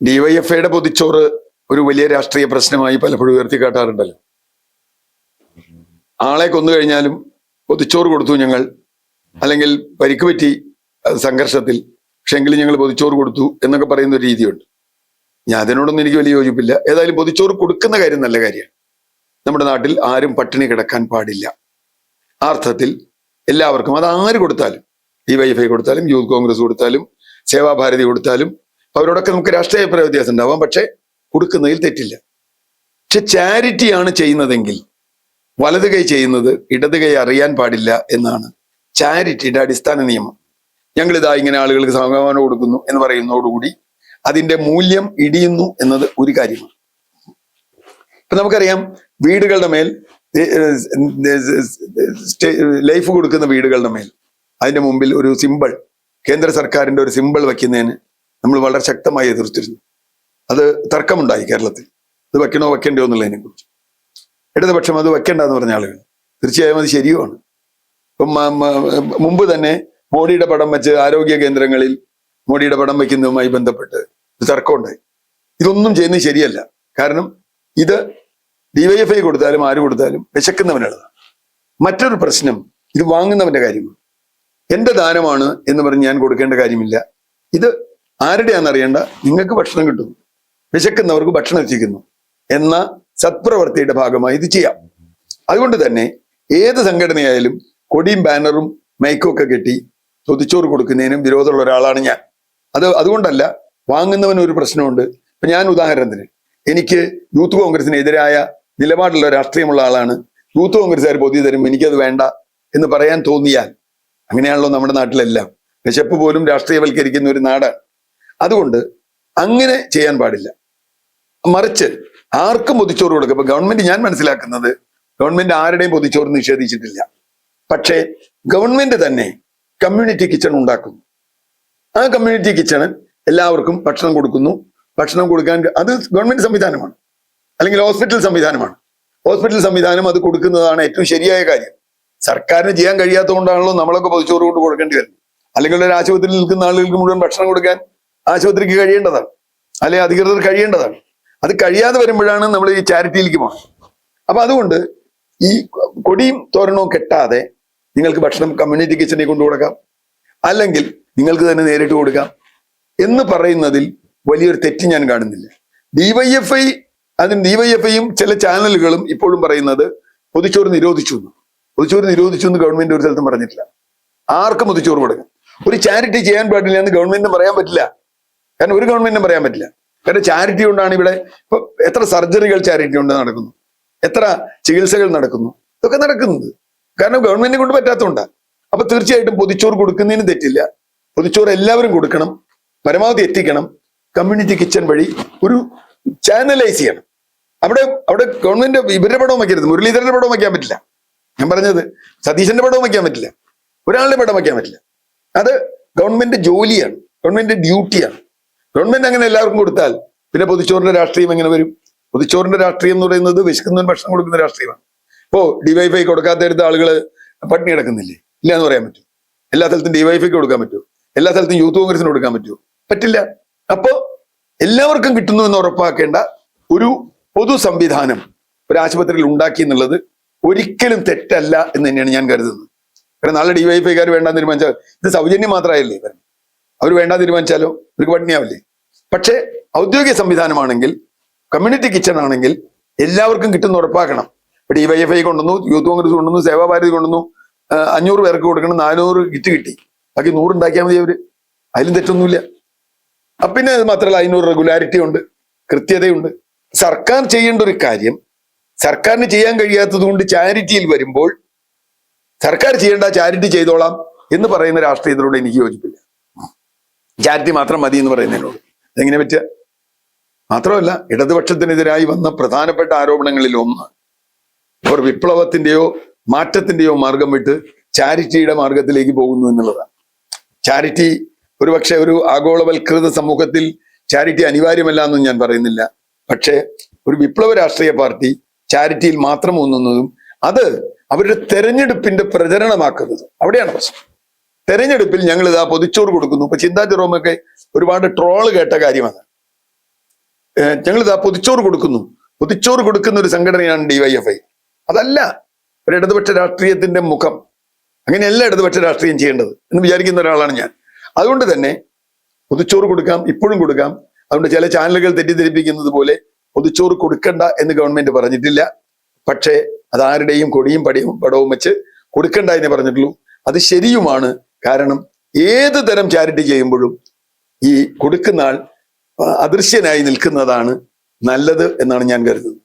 ഡിവൈഎഫ്ഐയുടെ പൊതിച്ചോറ് ഒരു വലിയ രാഷ്ട്രീയ പ്രശ്നമായി പലപ്പോഴും ഉയർത്തിക്കാട്ടാറുണ്ടല്ലോ. ആളെ കൊന്നു കഴിഞ്ഞാലും പൊതിച്ചോറ് കൊടുത്തു ഞങ്ങൾ, അല്ലെങ്കിൽ പരിക്ക് പറ്റി സംഘർഷത്തിൽ, പക്ഷെ എങ്കിലും ഞങ്ങൾ പൊതിച്ചോറ് കൊടുത്തു എന്നൊക്കെ പറയുന്ന ഒരു രീതിയുണ്ട്. ഞാൻ അതിനോടൊന്നും എനിക്ക് വലിയ യോജിപ്പില്ല. ഏതായാലും പൊതിച്ചോറ് കൊടുക്കുന്ന കാര്യം നല്ല കാര്യമാണ്. നമ്മുടെ നാട്ടിൽ ആരും പട്ടിണി കിടക്കാൻ പാടില്ല. ആ അർത്ഥത്തിൽ എല്ലാവർക്കും, അത് ആര് കൊടുത്താലും, ഡിവൈഎഫ്ഐ കൊടുത്താലും യൂത്ത് കോൺഗ്രസ് കൊടുത്താലും സേവാഭാരതി കൊടുത്താലും, അവരോടൊക്കെ നമുക്ക് രാഷ്ട്രീയ അഭിപ്രായ വ്യത്യാസം ഉണ്ടാവാം, പക്ഷെ കൊടുക്കുന്നതിൽ തെറ്റില്ല. പക്ഷെ ചാരിറ്റിയാണ് ചെയ്യുന്നതെങ്കിൽ വലത് കൈ ചെയ്യുന്നത് ഇടത് കൈ അറിയാൻ പാടില്ല എന്നാണ് ചാരിറ്റിയുടെ അടിസ്ഥാന നിയമം. ഞങ്ങളിതാ ഇങ്ങനെ ആളുകൾക്ക് സംഭാവന കൊടുക്കുന്നു എന്ന് പറയുന്നതോടുകൂടി അതിന്റെ മൂല്യം ഇടിയുന്നു എന്നത് ഒരു കാര്യമാണ്. ഇപ്പൊ നമുക്കറിയാം, വീടുകളുടെ മേൽ, ലൈഫ് കൊടുക്കുന്ന വീടുകളുടെ മേൽ അതിന്റെ മുമ്പിൽ ഒരു സിമ്പിൾ, കേന്ദ്ര സർക്കാരിന്റെ ഒരു സിമ്പിൾ വയ്ക്കുന്നതിന് നമ്മൾ വളരെ ശക്തമായി എതിർത്തിരുന്നു. അത് തർക്കമുണ്ടായി കേരളത്തിൽ, അത് വെക്കണോ വെക്കണ്ടോ എന്നുള്ളതിനെ കുറിച്ച്. ഇടതുപക്ഷം അത് വെക്കണ്ടെന്ന് പറഞ്ഞ ആളുകൾ, തീർച്ചയായും അത് ശരിയുമാണ്. ഇപ്പം മുമ്പ് തന്നെ മോഡിയുടെ പടം വെച്ച് ആരോഗ്യ കേന്ദ്രങ്ങളിൽ മോഡിയുടെ പടം വയ്ക്കുന്നതുമായി ബന്ധപ്പെട്ട് ഒരു തർക്കമുണ്ടായി. ഇതൊന്നും ചെയ്യുന്നത് ശരിയല്ല. കാരണം ഇത് ഡിവൈഎഫ്ഐ കൊടുത്താലും ആര് കൊടുത്താലും വിശക്കുന്നവനുള്ളതാണ്. മറ്റൊരു പ്രശ്നം ഇത് വാങ്ങുന്നവന്റെ കാര്യമാണ്. എന്റെ ദാനമാണ് എന്ന് പറഞ്ഞ് ഞാൻ കൊടുക്കേണ്ട കാര്യമില്ല. ഇത് ആരുടെയാണെന്ന് അറിയേണ്ട, നിങ്ങൾക്ക് ഭക്ഷണം കിട്ടുന്നു, വിശക്കുന്നവർക്ക് ഭക്ഷണം എത്തിക്കുന്നു എന്ന സത്പ്രവൃത്തിയുടെ ഭാഗമായി ഇത് ചെയ്യാം. അതുകൊണ്ട് തന്നെ ഏത് സംഘടനയായാലും കൊടിയും ബാനറും മൈക്കും ഒക്കെ കെട്ടി പൊതിച്ചോറ് കൊടുക്കുന്നതിനും വിരോധമുള്ള ഒരാളാണ് ഞാൻ. അതുകൊണ്ടല്ല, വാങ്ങുന്നവന് ഒരു പ്രശ്നമുണ്ട്. ഇപ്പൊ ഞാൻ ഉദാഹരണത്തിന്, എനിക്ക് യൂത്ത് കോൺഗ്രസിനെതിരായ നിലപാടുള്ള രാഷ്ട്രീയമുള്ള ആളാണ്. യൂത്ത് കോൺഗ്രസ്സുകാർ പൊതി തരും, എനിക്കത് വേണ്ട എന്ന് പറയാൻ തോന്നിയാൽ, അങ്ങനെയാണല്ലോ നമ്മുടെ നാട്ടിലെല്ലാം, വിശപ്പ് പോലും രാഷ്ട്രീയവൽക്കരിക്കുന്ന ഒരു നാടാണ്. അതുകൊണ്ട് അങ്ങനെ ചെയ്യാൻ പാടില്ല. മറിച്ച് ആർക്കും പൊതിച്ചോറ് കൊടുക്കുക. ഇപ്പൊ ഗവൺമെന്റ്, ഞാൻ മനസ്സിലാക്കുന്നത് ഗവൺമെന്റ് ആരുടെയും പൊതിച്ചോറ് നിഷേധിച്ചിട്ടില്ല. പക്ഷേ ഗവൺമെന്റ് തന്നെ കമ്മ്യൂണിറ്റി കിച്ചൺ ഉണ്ടാക്കുന്നു. ആ കമ്മ്യൂണിറ്റി കിച്ചണ് എല്ലാവർക്കും ഭക്ഷണം കൊടുക്കുന്നു. ഭക്ഷണം കൊടുക്കാൻ അത് ഗവൺമെന്റ് സംവിധാനമാണ്, അല്ലെങ്കിൽ ഹോസ്പിറ്റൽ സംവിധാനമാണ്. ഹോസ്പിറ്റൽ സംവിധാനം അത് കൊടുക്കുന്നതാണ് ഏറ്റവും ശരിയായ കാര്യം. സർക്കാരിന് ചെയ്യാൻ കഴിയാത്തതുകൊണ്ടാണല്ലോ നമ്മളൊക്കെ പൊതിച്ചോറ് കൊണ്ട് കൊടുക്കേണ്ടി വരുന്നത്. അല്ലെങ്കിൽ ഒരു ആശുപത്രിയിൽ നിൽക്കുന്ന ആളുകൾക്ക് മുഴുവൻ ഭക്ഷണം കൊടുക്കാൻ ആശുപത്രിക്ക് കഴിയേണ്ടതാണ്, അല്ലെങ്കിൽ അധികൃതർ കഴിയേണ്ടതാണ്. അത് കഴിയാതെ വരുമ്പോഴാണ് നമ്മൾ ഈ ചാരിറ്റിയിലേക്ക് പോകുന്നത്. അപ്പൊ അതുകൊണ്ട് ഈ കൊടിയും തോരണവും കെട്ടാതെ നിങ്ങൾക്ക് ഭക്ഷണം കമ്മ്യൂണിറ്റി കിച്ചണിൽ കൊണ്ടു കൊടുക്കാം, അല്ലെങ്കിൽ നിങ്ങൾക്ക് തന്നെ നേരിട്ട് കൊടുക്കാം എന്ന് പറയുന്നതിൽ വലിയൊരു തെറ്റ് ഞാൻ കാണുന്നില്ല. ഡിവൈഎഫ്ഐയും ചില ചാനലുകളും ഇപ്പോഴും പറയുന്നത് പൊതിച്ചോറ് നിരോധിച്ചു എന്ന്. പൊതിച്ചോറ് നിരോധിച്ചു എന്ന് ഗവൺമെന്റ് ഒരു സ്ഥലത്തും പറഞ്ഞിട്ടില്ല. ആർക്കും പൊതിച്ചോറ് കൊടുക്കാം. ഒരു ചാരിറ്റി ചെയ്യാൻ പാടില്ല എന്ന് ഗവൺമെന്റിന് പറയാൻ പറ്റില്ല. കാരണം ഒരു ഗവൺമെന്റിനും പറയാൻ പറ്റില്ല. കാരണം ചാരിറ്റി കൊണ്ടാണ് ഇവിടെ ഇപ്പൊ എത്ര സർജറികൾ ചാരിറ്റി കൊണ്ട് നടക്കുന്നു, എത്ര ചികിത്സകൾ നടക്കുന്നു, ഇതൊക്കെ നടക്കുന്നത് കാരണം ഗവൺമെന്റിനെ കൊണ്ട് പറ്റാത്തതുകൊണ്ടാണ്. അപ്പൊ തീർച്ചയായിട്ടും പൊതിച്ചോറ് കൊടുക്കുന്നതിന് തെറ്റില്ല. പൊതിച്ചോറ് എല്ലാവരും കൊടുക്കണം, പരമാവധി എത്തിക്കണം. കമ്മ്യൂണിറ്റി കിച്ചൺ വഴി ഒരു ചാനലൈസ് ചെയ്യണം. അവിടെ ഗവൺമെന്റ് ഇവരുടെ പടവും വയ്ക്കരുത്. മുരളീധരന്റെ പടവും വയ്ക്കാൻ പറ്റില്ല. ഞാൻ പറഞ്ഞത് സതീശന്റെ പടവും വയ്ക്കാൻ പറ്റില്ല, ഒരാളുടെ പടം വയ്ക്കാൻ പറ്റില്ല. അത് ഗവൺമെന്റ് ജോലിയാണ്, ഗവൺമെന്റ് ഡ്യൂട്ടിയാണ്. ഗവൺമെന്റ് അങ്ങനെ എല്ലാവർക്കും കൊടുത്താൽ പിന്നെ പൊതിച്ചോറിന്റെ രാഷ്ട്രീയം എങ്ങനെ വരും? പൊതിച്ചോറിന്റെ രാഷ്ട്രീയം എന്ന് പറയുന്നത് വിശക്കുന്നവൻ ഭക്ഷണം കൊടുക്കുന്ന രാഷ്ട്രീയമാണ്. ഇപ്പോ ഡിവൈഎഫ്ഐ കൊടുക്കാത്തടുത്ത ആളുകൾ പട്ടിണി കിടക്കുന്നില്ലേ? ഇല്ല എന്ന് പറയാൻ പറ്റും. എല്ലാ സ്ഥലത്തും ഡിവൈഎഫ്ഐക്ക് കൊടുക്കാൻ പറ്റുമോ? എല്ലാ സ്ഥലത്തും യൂത്ത് കോൺഗ്രസിന് കൊടുക്കാൻ പറ്റുമോ? പറ്റില്ല. അപ്പോ എല്ലാവർക്കും കിട്ടുന്നു എന്ന് ഉറപ്പാക്കേണ്ട ഒരു പൊതു സംവിധാനം ഒരു ആശുപത്രിയിൽ ഉണ്ടാക്കി എന്നുള്ളത് ഒരിക്കലും തെറ്റല്ല എന്ന് തന്നെയാണ് ഞാൻ കരുതുന്നത്. കാരണം നാളെ ഡിവൈഎഫ്ഐക്കാർ വേണ്ടാന്ന് തീരുമാനിച്ചാൽ, ഇത് സൗജന്യം മാത്രമായല്ലേ വരണം, അവർ വേണ്ടാന്ന് തീരുമാനിച്ചാലോ അവർക്ക് പട്ടിണിയാവില്ലേ? പക്ഷേ ഔദ്യോഗിക സംവിധാനമാണെങ്കിൽ, കമ്മ്യൂണിറ്റി കിച്ചൺ ആണെങ്കിൽ എല്ലാവർക്കും കിട്ടുന്ന ഉറപ്പാക്കണം. ഇപ്പൊ ഡിവൈഎഫ്ഐ കൊണ്ടുവന്നു, യൂത്ത് കോൺഗ്രസ് കൊണ്ടുവന്നു, സേവാഭാരതി കൊണ്ടുവന്നു, 500 പേർക്ക് കൊടുക്കണം, 400 കിറ്റ് കിട്ടി, ബാക്കി 100 ഉണ്ടാക്കിയാൽ മതി അവര്. അതിലും തെറ്റൊന്നുമില്ല. പിന്നെ അത് മാത്രമല്ല, 500 റെഗുലാരിറ്റി ഉണ്ട്, കൃത്യതയുണ്ട്. സർക്കാർ ചെയ്യേണ്ട ഒരു കാര്യം സർക്കാരിന് ചെയ്യാൻ കഴിയാത്തത് കൊണ്ട് ചാരിറ്റിയിൽ വരുമ്പോൾ സർക്കാർ ചെയ്യേണ്ട ചാരിറ്റി ചെയ്തോളാം എന്ന് പറയുന്ന രാഷ്ട്രീയത്തിലൂടെ എനിക്ക് യോജിപ്പില്ല. ചാരിറ്റി മാത്രം മതി എന്ന് പറയുന്നതിനോട് എങ്ങനെ പറ്റുക? മാത്രമല്ല, ഇടതുപക്ഷത്തിനെതിരായി വന്ന പ്രധാനപ്പെട്ട ആരോപണങ്ങളിൽ ഒന്ന്, അവർ വിപ്ലവത്തിന്റെയോ മാറ്റത്തിന്റെയോ മാർഗം വിട്ട് ചാരിറ്റിയുടെ മാർഗത്തിലേക്ക് പോകുന്നു എന്നുള്ളതാണ്. ചാരിറ്റി ഒരുപക്ഷെ ഒരു ആഗോളവൽകൃത സമൂഹത്തിൽ ചാരിറ്റി അനിവാര്യമല്ല എന്നും ഞാൻ പറയുന്നില്ല. പക്ഷേ ഒരു വിപ്ലവ രാഷ്ട്രീയ പാർട്ടി ചാരിറ്റിയിൽ മാത്രം ഊന്നുന്നതും അത് അവരുടെ തെരഞ്ഞെടുപ്പിന്റെ പ്രചരണമാക്കുന്നതും അവിടെയാണ് പ്രശ്നം. തെരഞ്ഞെടുപ്പിൽ ഞങ്ങൾ ഇതാ പൊതിച്ചോറ് കൊടുക്കുന്നു. ഇപ്പൊ ചിന്താ ജെറോമൊക്കെ ഒരുപാട് ട്രോള് കേട്ട കാര്യമാണ്. ഞങ്ങളിതാ പൊതിച്ചോറ് കൊടുക്കുന്നു, പൊതിച്ചോറ് കൊടുക്കുന്ന ഒരു സംഘടനയാണ് DYFI. അതല്ല ഒരു ഇടതുപക്ഷ രാഷ്ട്രീയത്തിന്റെ മുഖം. അങ്ങനെയല്ല ഇടതുപക്ഷ രാഷ്ട്രീയം ചെയ്യേണ്ടത് എന്ന് വിചാരിക്കുന്ന ഒരാളാണ് ഞാൻ. അതുകൊണ്ട് തന്നെ പൊതിച്ചോറ് കൊടുക്കാം, ഇപ്പോഴും കൊടുക്കാം. അതുകൊണ്ട് ചില ചാനലുകൾ തെറ്റിദ്ധരിപ്പിക്കുന്നത് പോലെ പൊതിച്ചോറ് കൊടുക്കണ്ട എന്ന് ഗവൺമെന്റ് പറഞ്ഞിട്ടില്ല. പക്ഷേ അതാരുടെയും കൊടിയും പടവും വെച്ച് കൊടുക്കണ്ട എന്നേ പറഞ്ഞിട്ടുള്ളൂ. അത് ശരിയുമാണ്. കാരണം ഏത് തരം ചാരിറ്റി ചെയ്യുമ്പോഴും ഈ കൊടുക്കുന്ന ആൾ അദൃശ്യനായി നിൽക്കുന്നതാണ് നല്ലത് എന്നാണ് ഞാൻ കരുതുന്നത്.